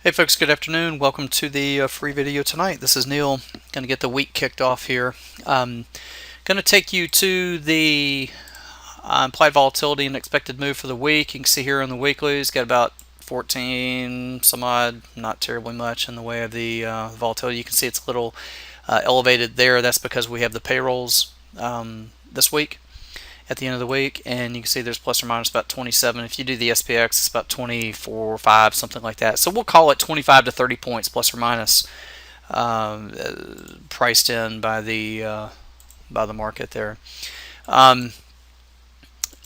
Hey folks, good afternoon. Welcome to the free video tonight. This is Neil. Going to get the week kicked off here. Going to take you to the implied volatility and expected move for the week. You can see here on the weeklies, got about 14 some odd, not terribly much in the way of the volatility. You can see it's a little elevated there. That's because we have the payrolls this week at the end of the week, and you can see there's plus or minus about 27. If you do the SPX, it's about 24 or 5, something like that. So we'll call it 25 to 30 points plus or minus priced in by the market there.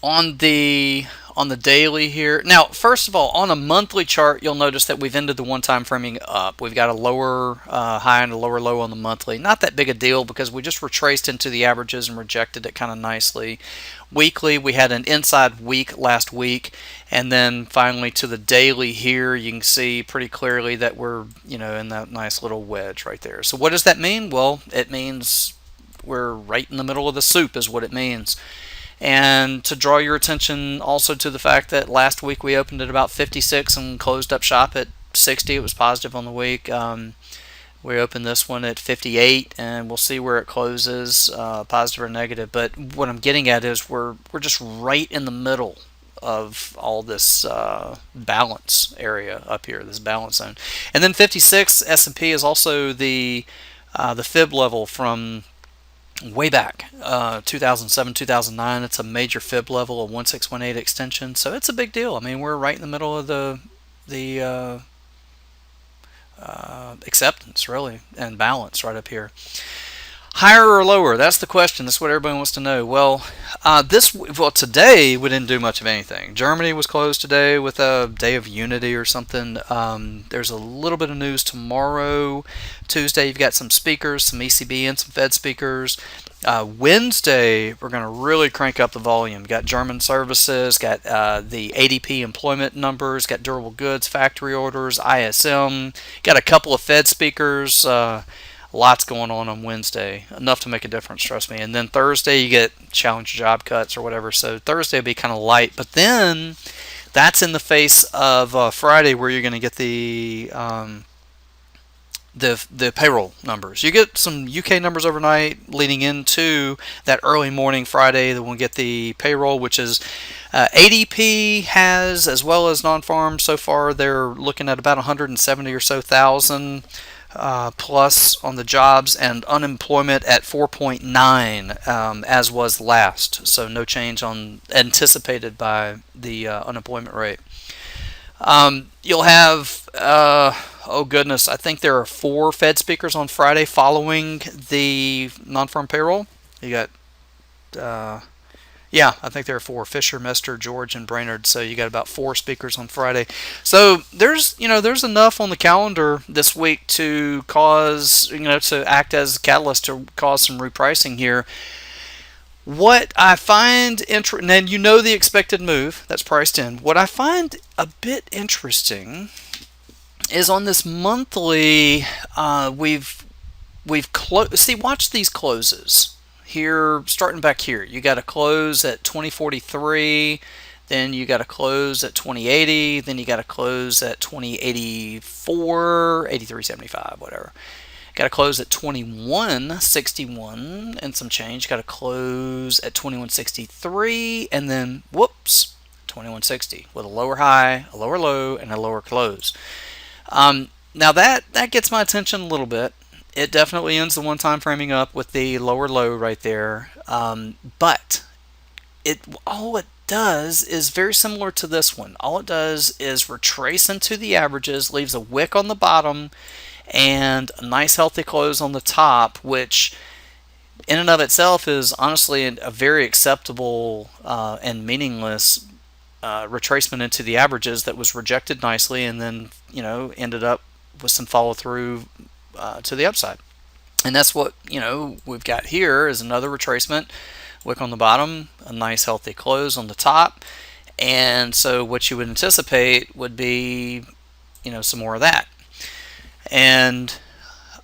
On the daily here. Now, first of all, on a monthly chart, you'll notice that we've ended the one-time framing up. We've got a lower high and a lower low on the monthly. Not that big a deal because we just retraced into the averages and rejected it kind of nicely. Weekly, we had an inside week last week, and then finally to the daily here, you can see pretty clearly that we're in that nice little wedge right there. So what does that mean? Well, it means we're right in the middle of the soup is what it means. And to draw your attention also to the fact that last week we opened at about 56 and closed up shop at 60. It was positive on the week. We opened this one at 58, and we'll see where it closes, positive or negative. But what I'm getting at is we're just right in the middle of all this balance area up here, this balance zone. And then 56 S&P is also the fib level from way back 2007 2009. It's a major fib level, a 1618 extension, so it's a big deal. I mean, we're right in the middle of the acceptance really and balance right up here. Higher or lower? That's the question. That's what everybody wants to know. Well, today we didn't do much of anything. Germany was closed today with a day of unity or something. There's a little bit of news tomorrow. Tuesday, you've got some speakers, some ECB and some Fed speakers. Wednesday, we're going to really crank up the volume. Got German services, got the ADP employment numbers, got durable goods, factory orders, ISM. Got a couple of Fed speakers. Lots going on Wednesday, enough to make a difference, trust me. And then Thursday you get challenge job cuts or whatever, so Thursday will be kind of light. But then that's in the face of Friday, where you're going to get the payroll numbers. You get some UK numbers overnight leading into that early morning Friday. Then we'll get the payroll, which is ADP has, as well as non-farm. So far they're looking at about 170 or so thousand plus on the jobs, and unemployment at 4.9 as was last, so no change on anticipated by the unemployment rate. You'll have oh goodness, I think there are 4 Fed speakers on Friday following the non-farm payroll. You got yeah, I think there are 4: Fisher, Mester, George, and Brainerd. So you got about 4 speakers on Friday. So there's enough on the calendar this week to cause to act as a catalyst to cause some repricing here. What I find interesting, and the expected move that's priced in. What I find a bit interesting is on this monthly, we've watch these closes. Here, starting back here, you got to close at 2043, then you got to close at 2080, then you got to close at 2084, 83.75, whatever. Got to close at 2161 and some change. Got to close at 2163, and then whoops, 2160 with a lower high, a lower low, and a lower close. Now that gets my attention a little bit. It definitely ends the one-time framing up with the lower low right there, but all it does is very similar to this one. All it does is retrace into the averages, leaves a wick on the bottom, and a nice healthy close on the top, which in and of itself is honestly a very acceptable and meaningless retracement into the averages that was rejected nicely, and then ended up with some follow through to the upside. And that's what we've got here is another retracement, wick on the bottom, a nice healthy close on the top. And so what you would anticipate would be some more of that, and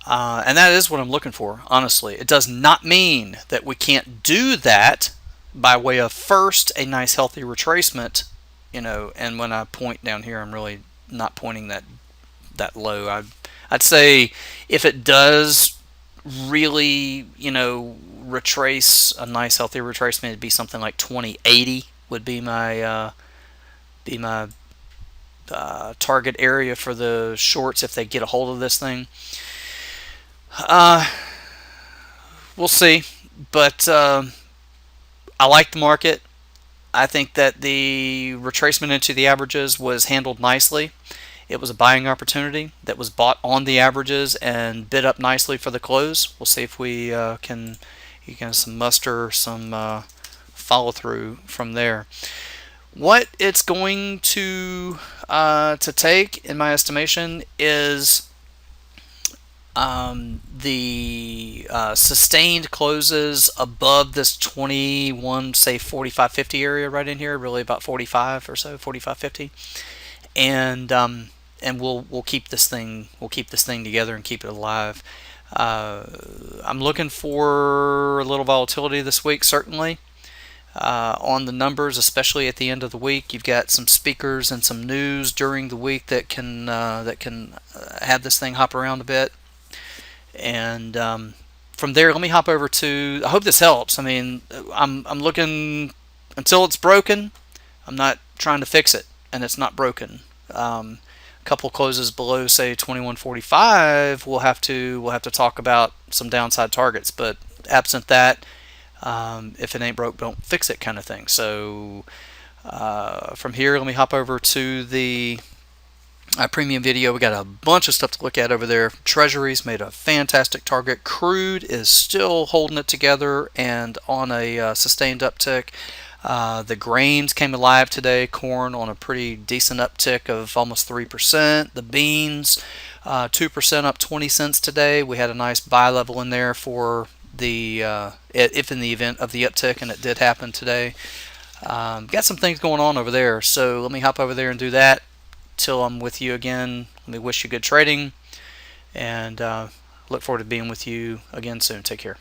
that is what I'm looking for. Honestly, it does not mean that we can't do that by way of first a nice healthy retracement, and when I point down here, I'm really not pointing that low. I'd say if it does really, retrace a nice healthy retracement, it'd be something like 2080 would be my target area for the shorts if they get a hold of this thing. We'll see, but I like the market. I think that the retracement into the averages was handled nicely. It was a buying opportunity that was bought on the averages and bid up nicely for the close. We'll see if we can muster some follow through from there. What it's going to take, in my estimation, is the sustained closes above this 21, say 45.50 area right in here, really about 45 or so, 45.50, and we'll keep this thing together and keep it alive. I'm looking for a little volatility this week, certainly. On the numbers, especially at the end of the week, you've got some speakers and some news during the week that can have this thing hop around a bit. And from there, let me hop over to. I hope this helps. I mean, I'm looking until it's broken. I'm not trying to fix it, and it's not broken. A couple closes below, say 21.45, we'll have to talk about some downside targets. But absent that, if it ain't broke, don't fix it, kind of thing. So from here, let me hop over to the premium video. We got a bunch of stuff to look at over there. Treasuries made a fantastic target. Crude is still holding it together and on a sustained uptick. The grains came alive today. Corn on a pretty decent uptick of almost 3%. The beans, 2% up 20 cents today. We had a nice buy level in there for the if in the event of the uptick, and it did happen today. Got some things going on over there, so let me hop over there and do that. Till I'm with you again, let me wish you good trading, and look forward to being with you again soon. Take care.